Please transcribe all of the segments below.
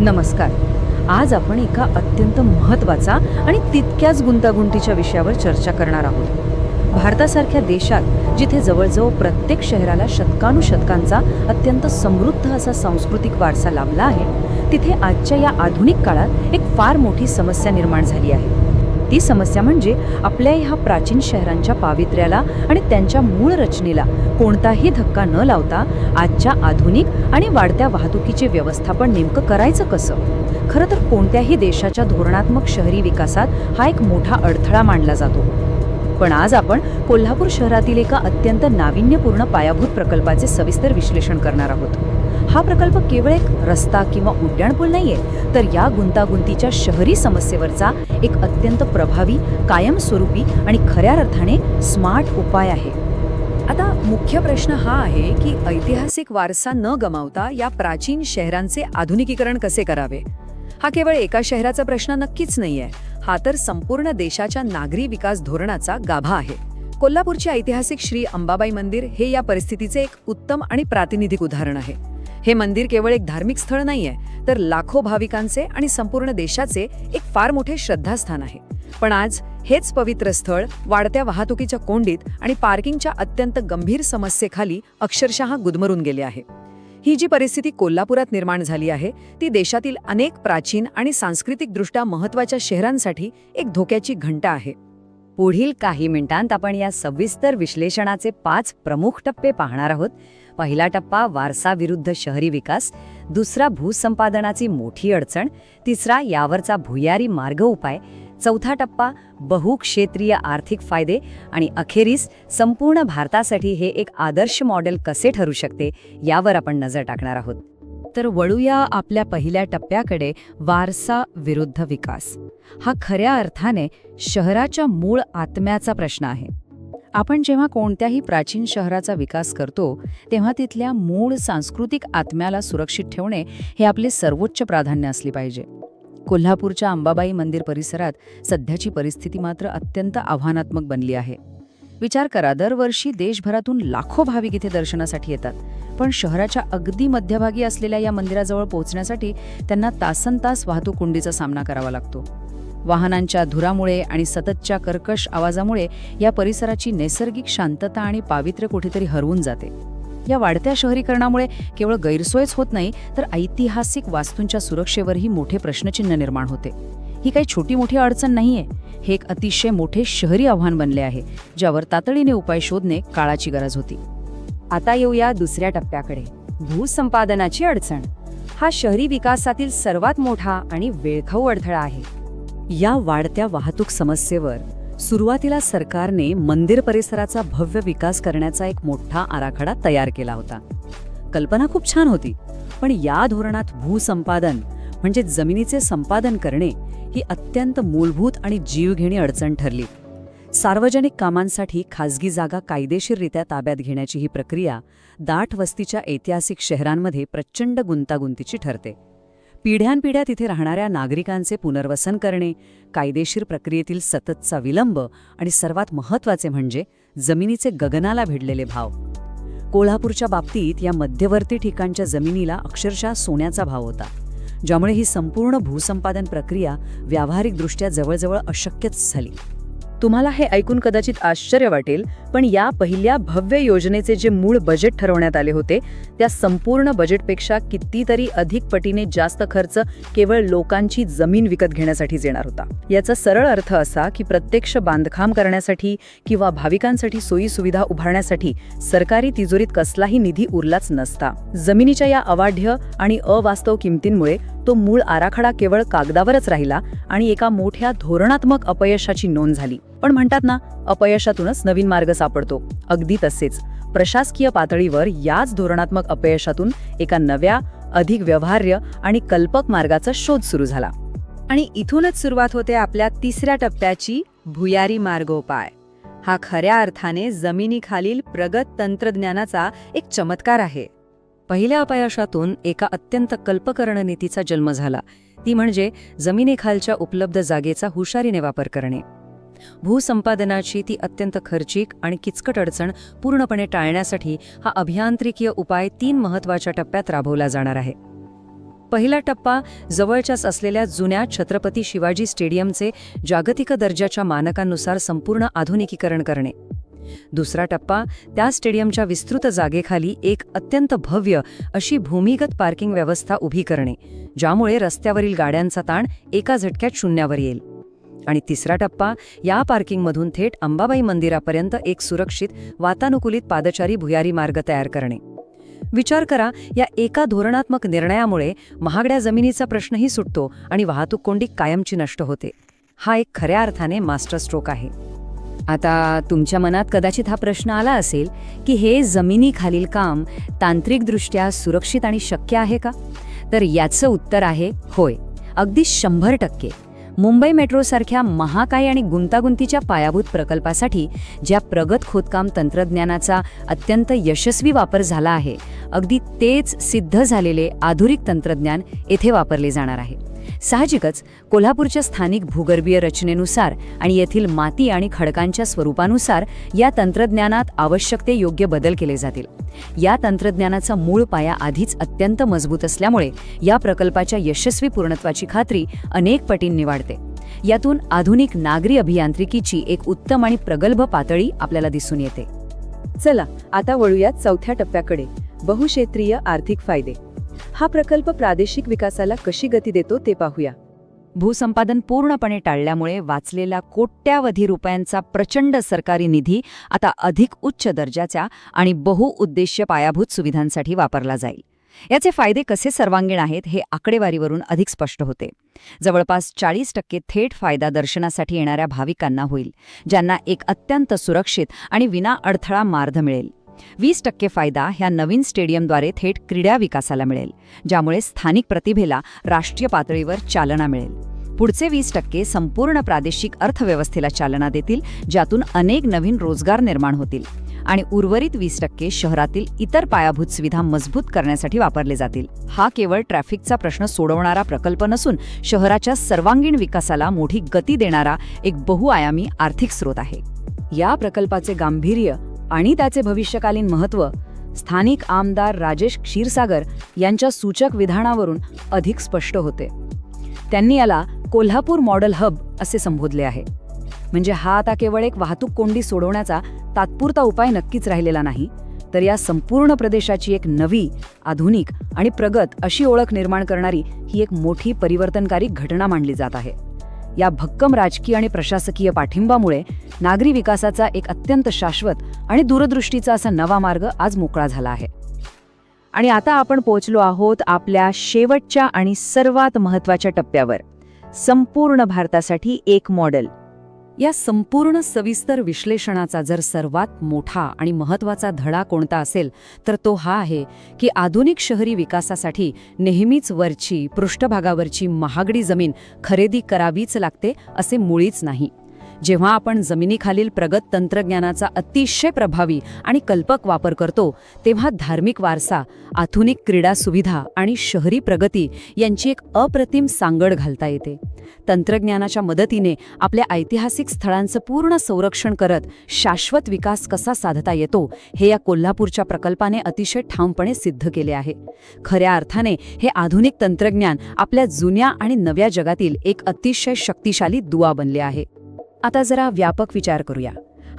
नमस्कार. आज आपण एका अत्यंत महत्त्वाचा आणि तितक्याच गुंतागुंतीच्या विषयावर चर्चा करणार आहोत. भारतासारख्या देशात जिथे जवळजवळ प्रत्येक शहराला शतकानुशतकांचा अत्यंत समृद्ध असा सांस्कृतिक वारसा लाभला आहे, तिथे आजच्या या आधुनिक काळात एक फार मोठी समस्या निर्माण झाली आहे. ती समस्या म्हणजे आपल्या ह्या प्राचीन शहरांच्या पावित्र्याला आणि त्यांच्या मूळ रचनेला कोणताही धक्का न लावता आजच्या आधुनिक आणि वाढत्या वाहतुकीचे व्यवस्थापन नेमकं करायचं कसं? खरं तर कोणत्याही देशाच्या धोरणात्मक शहरी विकासात हा एक मोठा अडथळा मानला जातो. पण आज आपण कोल्हापूर शहरातील एका अत्यंत नाविन्यपूर्ण पायाभूत प्रकल्पाचे सविस्तर विश्लेषण करणार आहोत. हा प्रकल्प केवळ एक रस्ता किंवा उड्डाणपूल नाहीये, तर या गुंतागुंतीच्या शहरी समस्येवरचा एक अत्यंत प्रभावी, कायमस्वरूपी आणि खऱ्या अर्थाने स्मार्ट उपाय आहे. आता मुख्य प्रश्न हा आहे की ऐतिहासिक वारसा न गमावता या प्राचीन शहरांचे आधुनिकीकरण कसे करावे. हा केवळ एका शहराचा प्रश्न नक्कीच नाहीये, हा तर संपूर्ण देशाच्या नागरी विकास धोरणाचा गाभा आहे. कोल्हापूरचे ऐतिहासिक श्री अंबाबाई मंदिर हे या परिस्थितीचे एक उत्तम आणि प्रातिनिधिक उदाहरण आहे. हे मंदिर केवळ एक धार्मिक स्थळ नाहीये, तर लाखो भाविकांचे आणि संपूर्ण देशाचे एक फार मोठे श्रद्धास्थान आहे. पण आज हेच पवित्र स्थळ वाढत्या वाहतुकीच्या कोंडीत आणि पार्किंगच्या अत्यंत गंभीर समस्येखाली अक्षरशः गुदमरून गेले आहे. ही जी परिस्थिती कोल्हापुरात निर्माण झाली आहे, ती देशातील अनेक प्राचीन आणि सांस्कृतिकदृष्ट्या महत्त्वाच्या शहरांसाठी एक धोक्याची घंटा आहे. पुढील काही मिनिटांत आपण या सविस्तर विश्लेषणाचे 5 प्रमुख टप्पे पाहणार आहोत. पहिला टप्पा वारसा विरुद्ध शहरी विकास, दुसरा भूसंपादनाची मोठी अडचण, तिसरा यावरचा भुयारी मार्ग उपाय, चौथा टप्पा बहुक्षेत्रीय आर्थिक फायदे आणि अखेरीस संपूर्ण भारतासाठी हे एक आदर्श मॉडेल कसे ठरू शकते यावर आपण नजर टाकणार आहोत. तर वळूया आपल्या पहिल्या टप्प्याकडे, वारसा विरुद्ध विकास. हा खऱ्या अर्थाने शहराच्या मूळ आत्म्याचा प्रश्न आहे. आपण जेव्हा कोणत्याही प्राचीन शहराचा विकास करतो, तेव्हा तिथल्या मूळ सांस्कृतिक आत्म्याला सुरक्षित ठेवणे हे आपले सर्वोच्च प्राधान्य असले पाहिजे. कोल्हापूरच्या अंबाबाई मंदिर परिसरात सध्याची परिस्थिती मात्र अत्यंत आव्हानात्मक बनली आहे. विचार करा, दरवर्षी देशभरातून लाखो भाविक इथे दर्शनासाठी येतात, पण शहराच्या अगदी मध्यभागी असलेल्या या मंदिराजवळ पोहोचण्यासाठी त्यांना तासनतास वाहतूक कोंडीचा सामना करावा लागतो. वाहनांच्या धुरामुळे आणि सततच्या कर्कश आवाजामुळे या परिसराची नैसर्गिक शांतता आणि पावित्र्य कुठेतरी हरवून जाते. या वाढत्या शहरीकरणामुळे केवळ गैरसोयच होत नाही, तर ऐतिहासिक वास्तूंच्या सुरक्षेवरही मोठे प्रश्नचिन्ह निर्माण होते. ही काही छोटी मोठी अडचण नाहीये, हे एक अतिशय मोठे शहरी आव्हान बनले आहे, ज्यावर तातडीने उपाय शोधणे काळाची गरज होती. आता येऊया दुसऱ्या टप्प्याकडे, भूसंपादनाची अडचण. हा शहरी विकासातील सर्वात मोठा आणि वेळखाऊ अडथळा आहे. या वाढत्या वाहतूक समस्येवर सुरुवातीला सरकारने मंदिर परिसराचा भव्य विकास करण्याचा एक मोठा आराखडा तयार केला होता. कल्पना खूप छान होती, पण या धोरणात भूसंपादन म्हणजे जमिनीचे संपादन करणे ही अत्यंत मूलभूत आणि जीवघेणी अडचण ठरली. सार्वजनिक कामांसाठी खासगी जागा कायदेशीररित्या ताब्यात घेण्याची ही प्रक्रिया दाट वस्तीच्या ऐतिहासिक शहरांमध्ये प्रचंड गुंतागुंतीची ठरते. पिढ्यानपिढ्या तिथे राहणाऱ्या नागरिकांचे पुनर्वसन करणे, कायदेशीर प्रक्रियेतील सततचा विलंब आणि सर्वात महत्त्वाचे म्हणजे जमिनीचे गगनाला भिडलेले भाव. कोल्हापूरच्या बाबतीत या मध्यवर्ती ठिकाणच्या जमिनीला अक्षरशः सोन्याचा भाव होता, ज्यामुळे ही संपूर्ण भूसंपादन प्रक्रिया व्यावहारिकदृष्ट्या जवळजवळ अशक्यच झाली. तुम्हाला हे ऐकून कदाचित आश्चर्य वाटेल, पण या पहिल्या भव्य योजनेचे जे मूळ बजेट ठरवण्यात आले होते, त्या संपूर्ण बजेटपेक्षा कितीतरी अधिक पटीने जास्त खर्च केवळ लोकांची जमीन विकत घेण्यासाठीच येणार होता. याचा सरळ अर्थ असा की प्रत्यक्ष बांधकाम करण्यासाठी किंवा भाविकांसाठी सोयी सुविधा उभारण्यासाठी सरकारी तिजोरीत कसलाही निधी उरलाच नसता. जमिनीच्या या अवाढ्य आणि अवास्तव किमतींमुळे तो मूळ आराखडा केवळ कागदावरच राहिला आणि एका मोठ्या धोरणात्मक अपयशाची नोंद झाली. पण म्हणतात ना, अपयशातूनच नवीन मार्ग सापडतो. अगदी तसेच प्रशासकीय पातळीवर याच धोरणात्मक अपयशातून एका नव्या, अधिक व्यवहार्य आणि कल्पक मार्गाचा शोध सुरू झाला. आणि इथूनच सुरुवात होते आपल्या तिसऱ्या टप्प्याची, भुयारी मार्गोपाय. हा खऱ्या अर्थाने जमिनीखालील प्रगत तंत्रज्ञानाचा एक चमत्कार आहे. पहिल्या अपयशातून एका अत्यंत कल्पक रणनीतीचा जन्म झाला, ती म्हणजे जमिनीखालच्या उपलब्ध जागेचा हुशारीने वापर करणे. भूसंपादनाची ती अत्यंत खर्चिक आणि किचकट अडचण पूर्णपणे टाळण्यासाठी हा अभियांत्रिकीय उपाय 3 महत्त्वाच्या टप्प्यात राबवला जाणार आहे. पहिला टप्पा जवळच्याच असलेल्या जुन्या छत्रपती शिवाजी स्टेडियमचे जागतिक दर्जाच्या मानकांनुसार संपूर्ण आधुनिकीकरण करणे. दुसरा टप्पा त्या स्टेडियमच्या विस्तृत जागेखाली एक अत्यंत भव्य अशी भूमिगत पार्किंग व्यवस्था उभी करणे, ज्यामुळे रस्त्यावरील गाड्यांचा ताण एका झटक्यात शून्यावर येईल. आणि तिसरा टप्पा या पार्किंगमधून थेट अंबाबाई मंदिरापर्यंत एक सुरक्षित वातानुकूलित पादचारी भुयारी मार्ग तयार करणे. विचार करा, या एका धोरणात्मक निर्णयामुळे महागड्या जमिनीचा प्रश्नही सुटतो आणि वाहतूक कोंडी कायमची नष्ट होते. हा एक खऱ्या अर्थाने मास्टर स्ट्रोक आहे. आता तुमच्या मनात कदाचित हा प्रश्न आला असेल की हे जमिनीखालील काम तांत्रिकदृष्ट्या सुरक्षित आणि शक्य आहे का? तर याचं उत्तर आहे होय, अगदी 100%. मुंबई मेट्रोसारख्या महाकाय आणि गुंतागुंतीच्या पायाभूत प्रकल्पासाठी ज्या प्रगत खोदकाम तंत्रज्ञानाचा अत्यंत यशस्वी वापर झाला आहे, अगदी तेच सिद्ध झालेले आधुनिक तंत्रज्ञान येथे वापरले जाणार आहे. साहजिकच कोल्हापूरच्या स्थानिक भूगर्भीय रचनेनुसार आणि येथील माती आणि खडकांच्या स्वरूपानुसार या तंत्रज्ञानात आवश्यक ते योग्य बदल केले जातील. या तंत्रज्ञानाचा मूळ पाया आधीच अत्यंत मजबूत असल्यामुळे या प्रकल्पाच्या यशस्वी पूर्णत्वाची खात्री अनेक पटींनी वाढते. यातून आधुनिक नागरी अभियांत्रिकीची एक उत्तम आणि प्रगल्भ पातळी आपल्याला दिसून येते. चला आता वळूयात चौथ्या टप्प्याकडे, बहुक्षेत्रीय आर्थिक फायदे. हा प्रकल्प प्रादेशिक विकासाला कशी गती देतो ते पाहूया. भूसंपादन पूर्णपणे टाळल्यामुळे वाचलेला कोट्यावधी रुपयांचा प्रचंड सरकारी निधी आता अधिक उच्च दर्जाच्या आणि बहुउद्देश्य पायाभूत सुविधांसाठी वापरला जाईल. याचे फायदे कसे सर्वांगीण आहेत हे आकडेवारीवरून अधिक स्पष्ट होते. जवळपास 40% थेट फायदा दर्शनासाठी येणाऱ्या भाविकांना होईल, ज्यांना एक अत्यंत सुरक्षित आणि विना अडथळा मार्ग मिळेल. 20% फायदा ह्या नवीन स्टेडियमद्वारे थेट क्रीडा विकासाला मिळेल, ज्यामुळे स्थानिक प्रतिभेला राष्ट्रीय पातळीवर चालना मिळेल. पुढचे 20% संपूर्ण प्रादेशिक अर्थव्यवस्थेला चालना देतील, ज्यातून अनेक नवीन रोजगार निर्माण होतील. आणि उर्वरित 20% शहरातील इतर पायाभूत सुविधा मजबूत करण्यासाठी वापरले जातील. हा केवळ ट्रॅफिकचा प्रश्न सोडवणारा प्रकल्प नसून शहराच्या सर्वांगीण विकासाला मोठी गती देणारा एक बहुआयामी आर्थिक स्रोत आहे. या प्रकल्पाचे गांभीर्य आणि त्याचे भविष्यकालीन महत्त्व स्थानिक आमदार राजेश क्षीरसागर यांच्या सूचक विधानावरून अधिक स्पष्ट होते. त्यांनी याला कोल्हापूर मॉडेल हब असे संबोधले आहे. म्हणजे हा आता केवळ एक वाहतूक कोंडी सोडवण्याचा तात्पुरता उपाय नक्कीच राहिलेला नाही, तर या संपूर्ण प्रदेशाची एक नवी, आधुनिक आणि प्रगत अशी ओळख निर्माण करणारी ही एक मोठी परिवर्तनकारी घटना मानली जात आहे. या भक्कम राजकीय आणि प्रशासकीय पाठिंबामुळे नागरी विकासाचा एक अत्यंत शाश्वत आणि दूरदृष्टीचा असा नवा मार्ग आज मोकळा झाला आहे. आणि आता आपण पोहोचलो आहोत आपल्या शेवटच्या आणि सर्वात महत्त्वाच्या टप्प्यावर, संपूर्ण भारतासाठी एक मॉडेल. या संपूर्ण सविस्तर विश्लेषणाचा जर सर्वात मोठा आणि महत्त्वाचा धडा कोणता असेल तर तो हा आहे की आधुनिक शहरी विकासासाठी नेहमीच वरची, पृष्ठभागावरची महागडी जमीन खरेदी करावीच लागते असे मुळीच नाही. जेव्हा आपण जमिनीखालील प्रगत तंत्रज्ञानाचा अतिशय प्रभावी आणि कल्पक वापर करतो, तेव्हा धार्मिक वारसा, आधुनिक क्रीडा सुविधा आणि शहरी प्रगती यांची एक अप्रतिम सांगड घालता येते. तंत्रज्ञानाच्या मदतीने आपल्या ऐतिहासिक स्थळांचं पूर्ण संरक्षण करत शाश्वत विकास कसा साधता येतो हे या कोल्हापूरच्या प्रकल्पाने अतिशय ठामपणे सिद्ध केले आहे. खऱ्या अर्थाने हे आधुनिक तंत्रज्ञान आपल्या जुन्या आणि नव्या जगातील एक अतिशय शक्तिशाली दुवा बनले आहे. आता जरा व्यापक विचार करूया.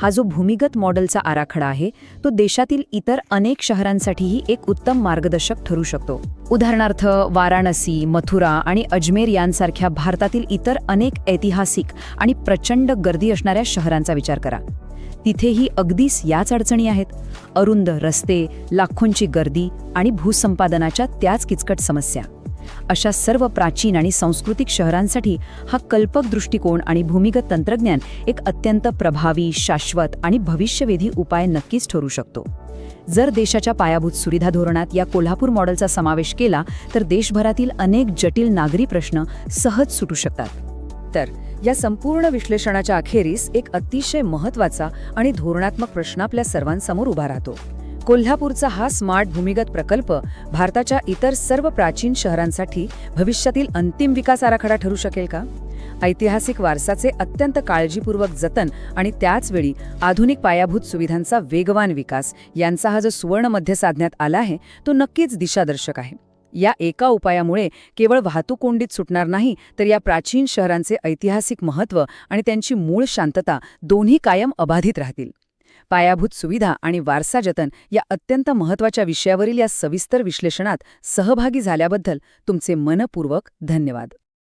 हा जो भूमिगत मॉडेलचा आराखडा आहे तो देशातील इतर अनेक शहरांसाठीही एक उत्तम मार्गदर्शक ठरू शकतो. उदाहरणार्थ वाराणसी, मथुरा आणि अजमेर यांसारख्या भारतातील इतर अनेक ऐतिहासिक आणि प्रचंड गर्दी असणाऱ्या शहरांचा विचार करा. तिथेही अगदीच याच अडचणी आहेत. अरुंद रस्ते, लाखोंची गर्दी आणि भूसंपादनाच्या त्याच किचकट समस्या. अशा सर्व प्राचीन आणि सांस्कृतिक शहरांसाठी हा कल्पक दृष्टिकोन आणि भूमिगत तंत्रज्ञान एक अत्यंत प्रभावी, शाश्वत आणि भविष्यवेधी उपाय नक्कीच ठरू शकतो. जर देशाच्या पायाभूत सुविधा धोरणात या कोल्हापूर मॉडेलचा समावेश केला तर देशभरातील अनेक जटिल नागरी प्रश्न सहज सुटू शकतात. तर या संपूर्ण विश्लेषणाच्या अखेरीस एक अतिशय महत्त्वाचा आणि धोरणात्मक प्रश्न आपल्या सर्वांसमोर उभा राहतो. कोल्हापूरचा हा स्मार्ट भूमिगत प्रकल्प भारताच्या इतर सर्व प्राचीन शहरांसाठी भविष्यातील अंतिम विकास आराखडा ठरू शकेल का? ऐतिहासिक वारसाचे अत्यंत काळजीपूर्वक जतन आणि त्याचवेळी आधुनिक पायाभूत सुविधांचा वेगवान विकास यांचा हा जो सुवर्ण मध्य साधण्यात आला आहे तो नक्कीच दिशादर्शक आहे. या एका उपायामुळे केवळ वाहतूक कोंडीत सुटणार नाही, तर या प्राचीन शहरांचे ऐतिहासिक महत्त्व आणि त्यांची मूळ शांतता दोन्ही कायम अबाधित राहतील. पायाभूत सुविधा आणि वारसा जतन या अत्यंत महत्त्वाच्या विषयावरील या सविस्तर विश्लेषणात सहभागी झाल्याबद्दल तुमचे मनपूर्वक धन्यवाद.